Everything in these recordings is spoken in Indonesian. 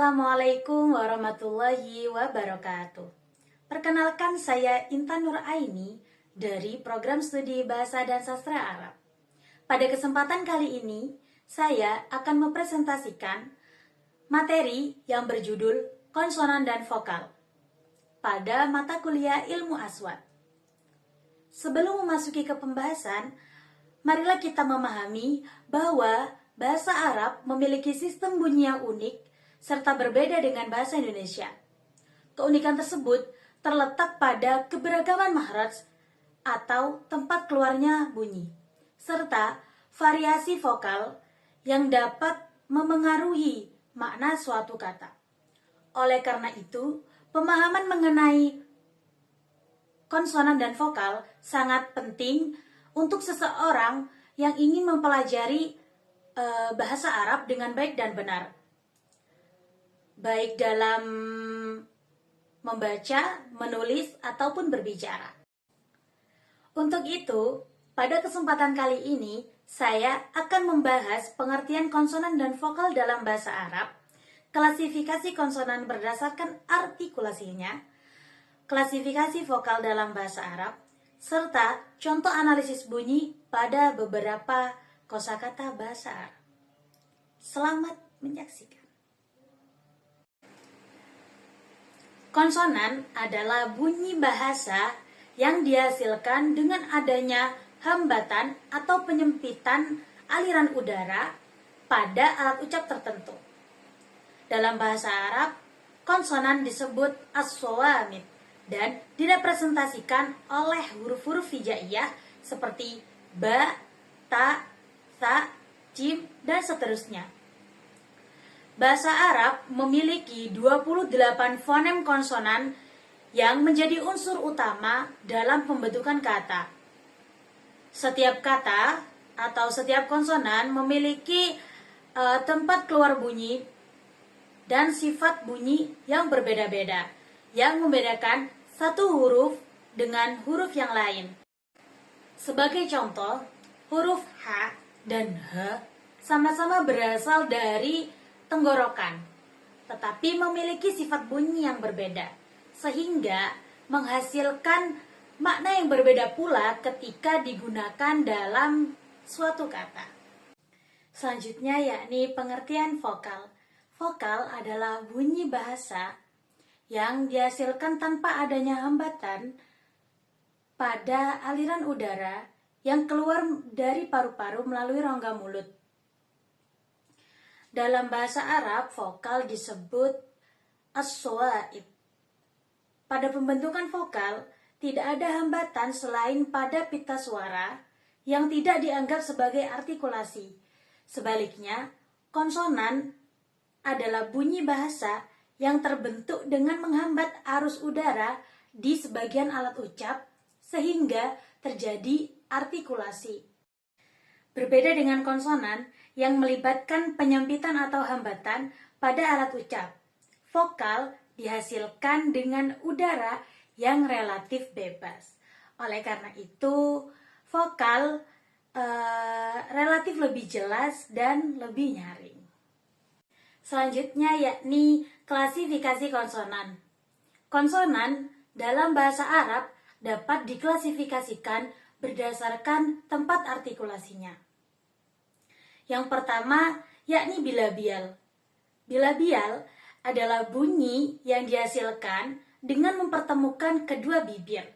Assalamualaikum warahmatullahi wabarakatuh. Perkenalkan, saya Intan Nur Aini dari Program Studi Bahasa dan Sastra Arab. Pada kesempatan kali ini, saya akan mempresentasikan materi yang berjudul konsonan dan vokal pada mata kuliah Ilmu Aswad. Sebelum memasuki ke pembahasan, marilah kita memahami bahwa bahasa Arab memiliki sistem bunyi yang unik serta berbeda dengan bahasa Indonesia. Keunikan tersebut terletak pada keberagaman makhraj atau tempat keluarnya bunyi, serta variasi vokal yang dapat memengaruhi makna suatu kata. Oleh karena itu, pemahaman mengenai konsonan dan vokal sangat penting untuk seseorang yang ingin mempelajari bahasa Arab dengan baik dan benar, baik dalam membaca, menulis, ataupun berbicara. Untuk itu, pada kesempatan kali ini, saya akan membahas pengertian konsonan dan vokal dalam bahasa Arab, klasifikasi konsonan berdasarkan artikulasinya, klasifikasi vokal dalam bahasa Arab, serta contoh analisis bunyi pada beberapa kosakata bahasa Arab. Selamat menyaksikan. Konsonan adalah bunyi bahasa yang dihasilkan dengan adanya hambatan atau penyempitan aliran udara pada alat ucap tertentu. Dalam bahasa Arab, konsonan disebut as-shawamid dan direpresentasikan oleh huruf-huruf hijaiyah seperti ba, ta, tha, jim, dan seterusnya. Bahasa Arab memiliki 28 fonem konsonan yang menjadi unsur utama dalam pembentukan kata. Setiap kata atau setiap konsonan memiliki tempat keluar bunyi dan sifat bunyi yang berbeda-beda, yang membedakan satu huruf dengan huruf yang lain. Sebagai contoh, huruf H dan H sama-sama berasal dari tenggorokan, tetapi memiliki sifat bunyi yang berbeda, sehingga menghasilkan makna yang berbeda pula ketika digunakan dalam suatu kata. Selanjutnya yakni pengertian vokal. Vokal adalah bunyi bahasa yang dihasilkan tanpa adanya hambatan pada aliran udara yang keluar dari paru-paru melalui rongga mulut. Dalam bahasa Arab, vokal disebut as-shawaib. Pada pembentukan vokal, tidak ada hambatan selain pada pita suara yang tidak dianggap sebagai artikulasi. Sebaliknya, konsonan adalah bunyi bahasa yang terbentuk dengan menghambat arus udara di sebagian alat ucap sehingga terjadi artikulasi. Berbeda dengan konsonan yang melibatkan penyempitan atau hambatan pada alat ucap, vokal dihasilkan dengan udara yang relatif bebas. Oleh karena itu, vokal relatif lebih jelas dan lebih nyaring. Selanjutnya yakni klasifikasi konsonan. Konsonan dalam bahasa Arab dapat diklasifikasikan berdasarkan tempat artikulasinya. Yang pertama yakni bilabial. Bilabial adalah bunyi yang dihasilkan dengan mempertemukan kedua bibir.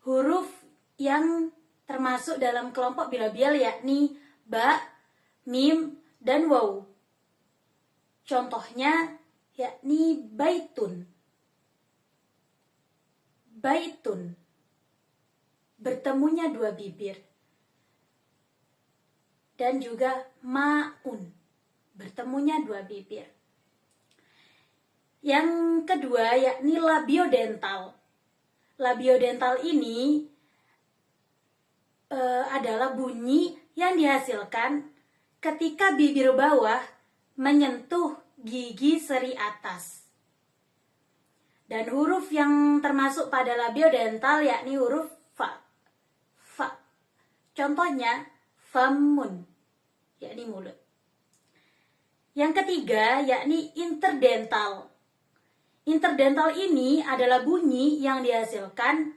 Huruf yang termasuk dalam kelompok bilabial yakni ba, mim, dan waw. Contohnya yakni baitun. Baitun, bertemunya dua bibir. Dan juga ma'un, bertemunya dua bibir. Yang kedua yakni labiodental. Labiodental ini adalah bunyi yang dihasilkan ketika bibir bawah menyentuh gigi seri atas. Dan huruf yang termasuk pada labiodental yakni huruf fa. Fa. Contohnya famun, yakni mulut. Yang ketiga yakni interdental. Interdental ini adalah bunyi yang dihasilkan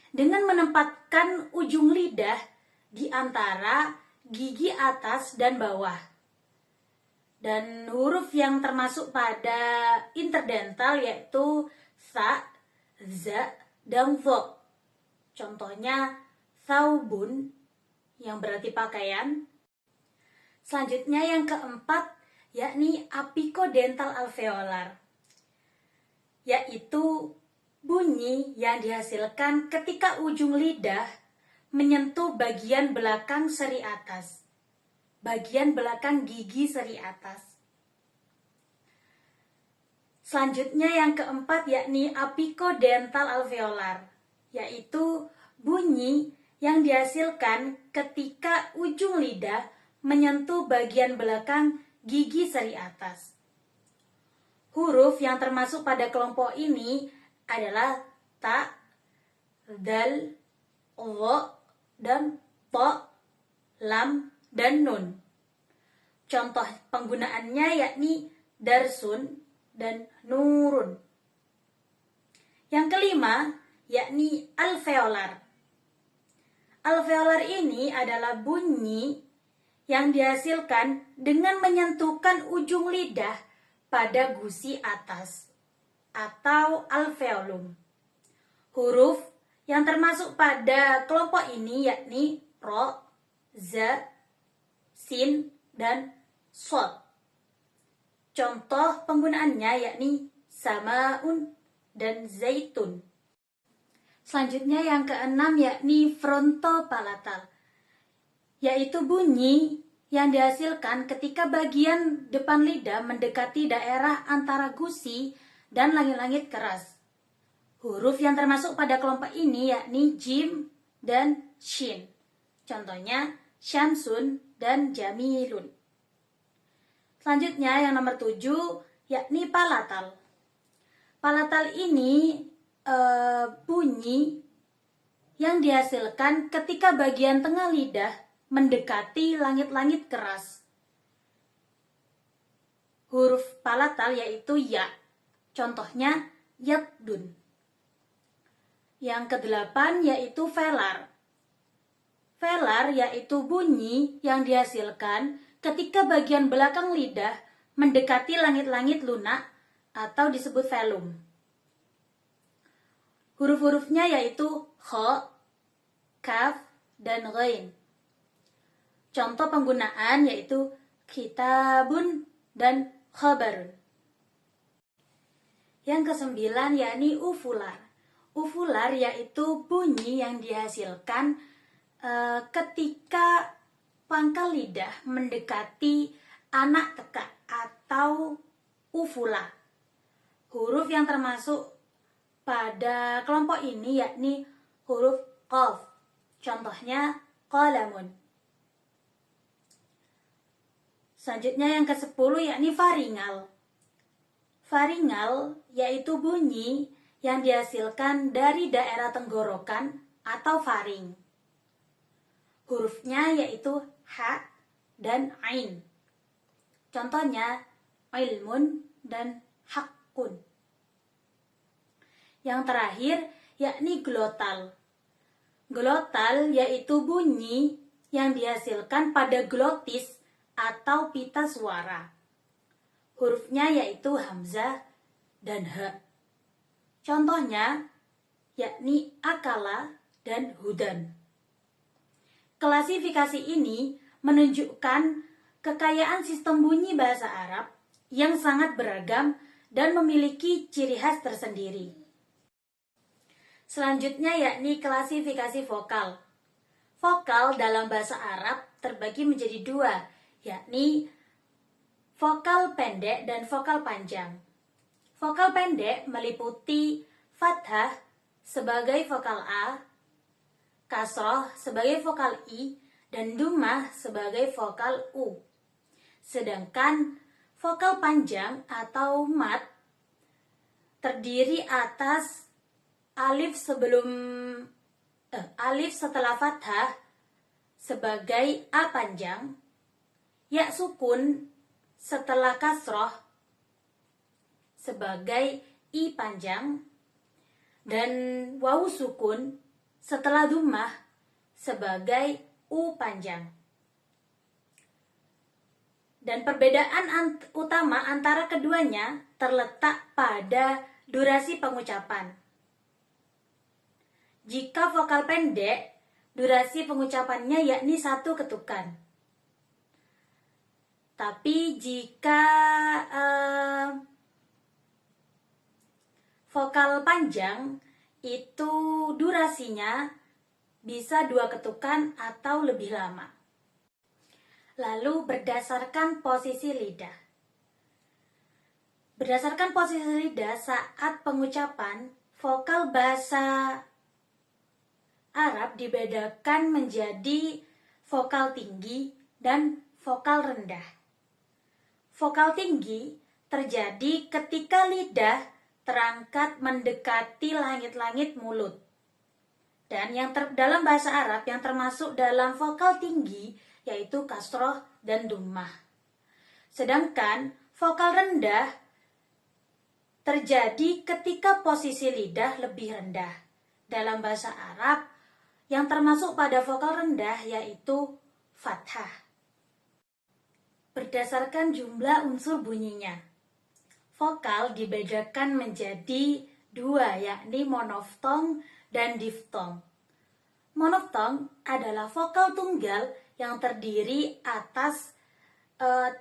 dengan menempatkan ujung lidah di antara gigi atas dan bawah. Dan huruf yang termasuk pada interdental yaitu sa, za, dan tho. Contohnya saubun yang berarti pakaian. Selanjutnya yang keempat yakni apicodental alveolar, yaitu bunyi yang dihasilkan ketika ujung lidah menyentuh bagian belakang seri atas, bagian belakang gigi seri atas. Selanjutnya yang keempat yakni apicodental alveolar, yaitu bunyi yang dihasilkan ketika ujung lidah menyentuh bagian belakang gigi seri atas. Huruf yang termasuk pada kelompok ini adalah ta, dal, dha, dan ta, lam, dan nun. Contoh penggunaannya yakni darsun dan nurun. Yang kelima yakni alveolar. Alveolar ini adalah bunyi yang dihasilkan dengan menyentuhkan ujung lidah pada gusi atas atau alveolum. Huruf yang termasuk pada kelompok ini yakni ro, za, sin, dan shod. Contoh penggunaannya yakni samaun dan zaitun. Selanjutnya yang keenam yakni frontopalatal, yaitu bunyi yang dihasilkan ketika bagian depan lidah mendekati daerah antara gusi dan langit-langit keras. Huruf yang termasuk pada kelompok ini yakni jim dan shin. Contohnya syamsun dan jamilun. Selanjutnya yang nomor 7 yakni palatal. Palatal ini bunyi yang dihasilkan ketika bagian tengah lidah mendekati langit-langit keras. Huruf palatal yaitu ya. Contohnya yadun. Yang kedelapan yaitu velar. Velar yaitu bunyi yang dihasilkan ketika bagian belakang lidah mendekati langit-langit lunak atau disebut velum. Huruf-hurufnya yaitu kha, kaf, dan ghain. Contoh penggunaan yaitu kitabun dan khabarun. Yang kesembilan yakni uvular. Uvular yaitu bunyi yang dihasilkan ketika pangkal lidah mendekati anak tekak atau uvula. Huruf yang termasuk pada kelompok ini yakni huruf qaf. Contohnya qalamun. Selanjutnya yang ke-10 yakni faringal. Faringal yaitu bunyi yang dihasilkan dari daerah tenggorokan atau faring. Hurufnya yaitu ha dan ain. Contohnya ilmun dan haqqun. Yang terakhir yakni glotal. Glotal yaitu bunyi yang dihasilkan pada glotis atau pita suara. Hurufnya yaitu hamzah dan ha. Contohnya yakni akala dan hudan. Klasifikasi ini menunjukkan kekayaan sistem bunyi bahasa Arab yang sangat beragam dan memiliki ciri khas tersendiri. Selanjutnya yakni klasifikasi vokal. Vokal dalam bahasa Arab terbagi menjadi dua, yakni vokal pendek dan vokal panjang. Vokal pendek meliputi fathah sebagai vokal A, kasroh sebagai vokal I, dan dumah sebagai vokal U. Sedangkan vokal panjang atau mad terdiri atas alif setelah fathah sebagai A panjang, ya sukun setelah kasroh sebagai i panjang, dan wawu sukun setelah dhammah sebagai u panjang. Dan perbedaan utama antara keduanya terletak pada durasi pengucapan. Jika vokal pendek, durasi pengucapannya yakni 1 ketukan. Tapi jika vokal panjang, itu durasinya bisa 2 ketukan atau lebih lama. Lalu berdasarkan posisi lidah. Berdasarkan posisi lidah saat pengucapan, vokal bahasa Arab dibedakan menjadi vokal tinggi dan vokal rendah. Vokal tinggi terjadi ketika lidah terangkat mendekati langit-langit mulut. Dan yang dalam bahasa Arab yang termasuk dalam vokal tinggi yaitu kasroh dan dhammah. Sedangkan vokal rendah terjadi ketika posisi lidah lebih rendah. Dalam bahasa Arab yang termasuk pada vokal rendah yaitu fathah. Berdasarkan jumlah unsur bunyinya, vokal dibedakan menjadi 2, yakni monoftong dan diftong. Monoftong adalah vokal tunggal yang terdiri atas 3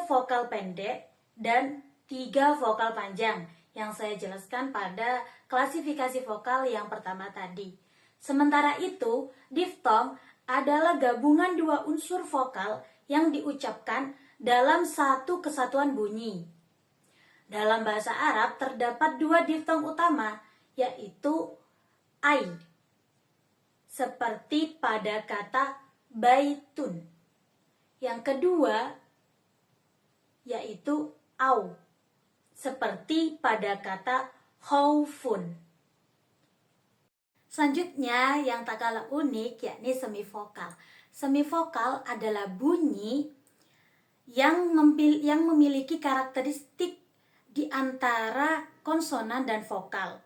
vokal pendek dan 3 vokal panjang yang saya jelaskan pada klasifikasi vokal yang pertama tadi. Sementara itu, diftong adalah gabungan 2 unsur vokal yang diucapkan dalam satu kesatuan bunyi. Dalam bahasa Arab terdapat 2 diftong utama, yaitu ai, seperti pada kata baitun. Yang kedua yaitu au, seperti pada kata khaufun. Selanjutnya yang tak kalah unik yakni semivokal. Semivokal adalah bunyi yang memiliki karakteristik di antara konsonan dan vokal.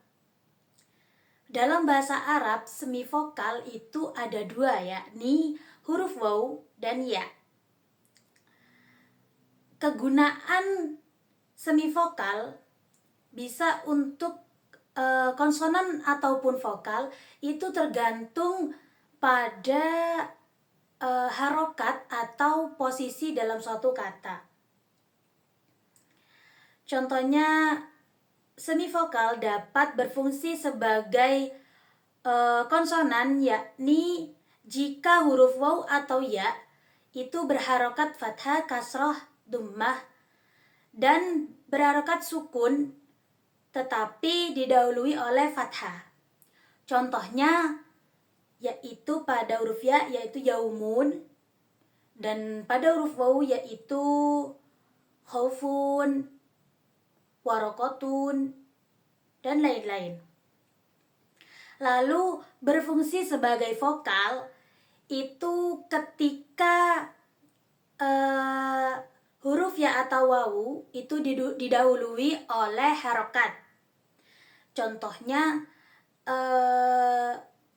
Dalam bahasa Arab, semivokal itu ada 2, yakni huruf waw dan ya. Kegunaan semivokal bisa untuk konsonan ataupun vokal itu tergantung pada harokat atau posisi dalam suatu kata. Contohnya, semivokal dapat berfungsi sebagai konsonan, yakni jika huruf waw atau ya itu berharokat fathah, kasroh, dhammah, dan berharokat sukun tetapi didahului oleh fathah. Contohnya yaitu pada huruf ya yaitu yaumun, dan pada huruf waw yaitu khaufun, warokotun, dan lain-lain. Lalu berfungsi sebagai vokal itu ketika huruf ya atau wawu itu didahului oleh harokat. Contohnya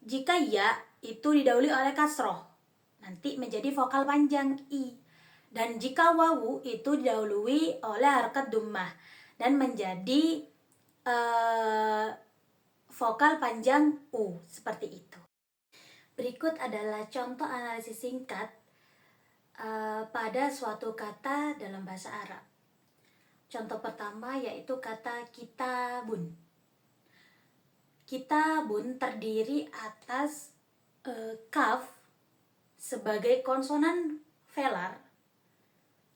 jika ya itu didahului oleh kasroh, nanti menjadi vokal panjang i. Dan jika wawu itu didahului oleh harokat dhammah dan menjadi vokal panjang u, seperti itu. Berikut adalah contoh analisis singkat pada suatu kata dalam bahasa Arab. Contoh pertama yaitu kata kitabun. Kitabun terdiri atas kaf sebagai konsonan velar,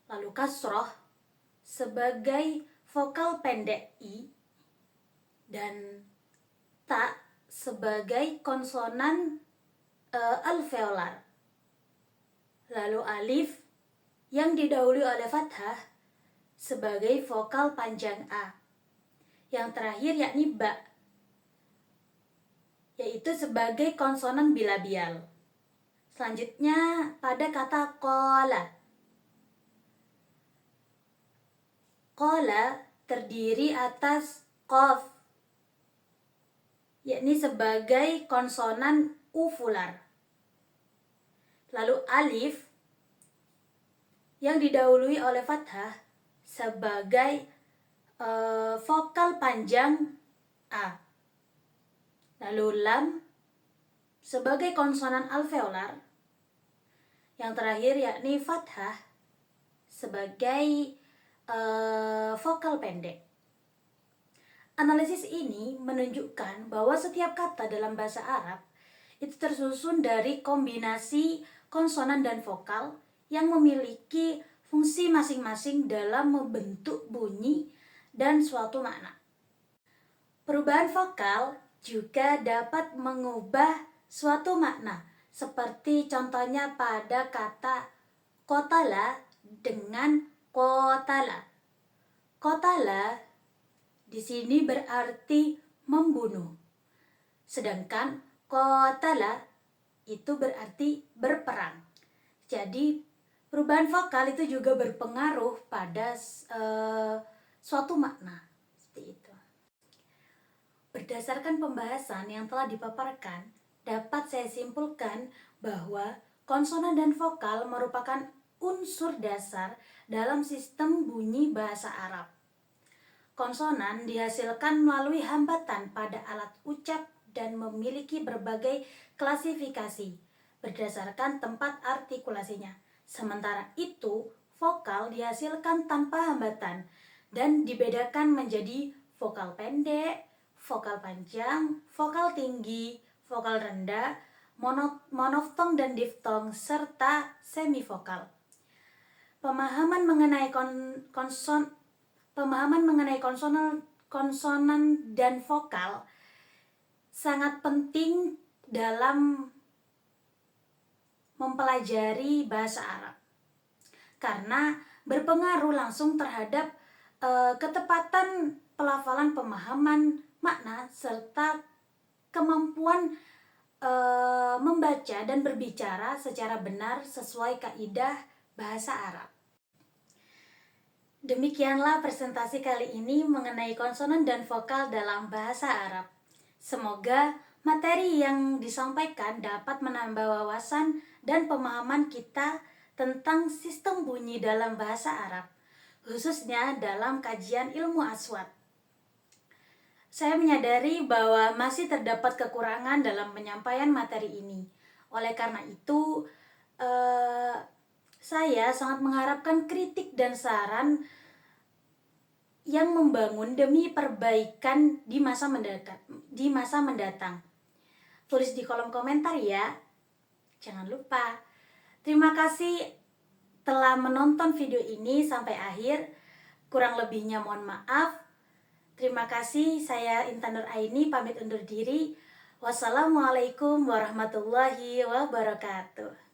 lalu kasroh sebagai vokal pendek i, dan ta sebagai konsonan alveolar, lalu alif yang didahului oleh fathah sebagai vokal panjang a. Yang terakhir yakni ba, yaitu sebagai konsonan bilabial. Selanjutnya pada kata qala. Qala terdiri atas qaf, yakni sebagai konsonan uvular. Lalu alif yang didahului oleh fathah sebagai vokal panjang A. Lalu lam sebagai konsonan alveolar. Yang terakhir yakni fathah sebagai vokal pendek. Analisis ini menunjukkan bahwa setiap kata dalam bahasa Arab itu tersusun dari kombinasi konsonan dan vokal yang memiliki fungsi masing-masing dalam membentuk bunyi dan suatu makna. Perubahan vokal juga dapat mengubah suatu makna, seperti contohnya pada kata qatala dengan qatala. Qatala di sini berarti membunuh, sedangkan qatala itu berarti berperang. Jadi perubahan vokal itu juga berpengaruh pada suatu makna, seperti itu. Berdasarkan pembahasan yang telah dipaparkan, dapat saya simpulkan bahwa konsonan dan vokal merupakan unsur dasar dalam sistem bunyi bahasa Arab. Konsonan dihasilkan melalui hambatan pada alat ucap dan memiliki berbagai klasifikasi berdasarkan tempat artikulasinya. Sementara itu, vokal dihasilkan tanpa hambatan dan dibedakan menjadi vokal pendek, vokal panjang, vokal tinggi, vokal rendah, monoftong dan diftong, serta semivokal. Pemahaman mengenai konsonan dan vokal sangat penting dalam mempelajari bahasa Arab, karena berpengaruh langsung terhadap ketepatan pelafalan, pemahaman makna, serta kemampuan membaca dan berbicara secara benar sesuai kaidah bahasa Arab. Demikianlah presentasi kali ini mengenai konsonan dan vokal dalam bahasa Arab. Semoga materi yang disampaikan dapat menambah wawasan dan pemahaman kita tentang sistem bunyi dalam bahasa Arab, khususnya dalam kajian ilmu aswad. Saya menyadari bahwa masih terdapat kekurangan dalam penyampaian materi ini. Oleh karena itu, saya sangat mengharapkan kritik dan saran yang membangun demi perbaikan di masa mendatang. Tulis di kolom komentar ya. Jangan lupa. Terima kasih telah menonton video ini sampai akhir. Kurang lebihnya mohon maaf. Terima kasih, saya Intan Nuraini pamit undur diri. Wassalamualaikum warahmatullahi wabarakatuh.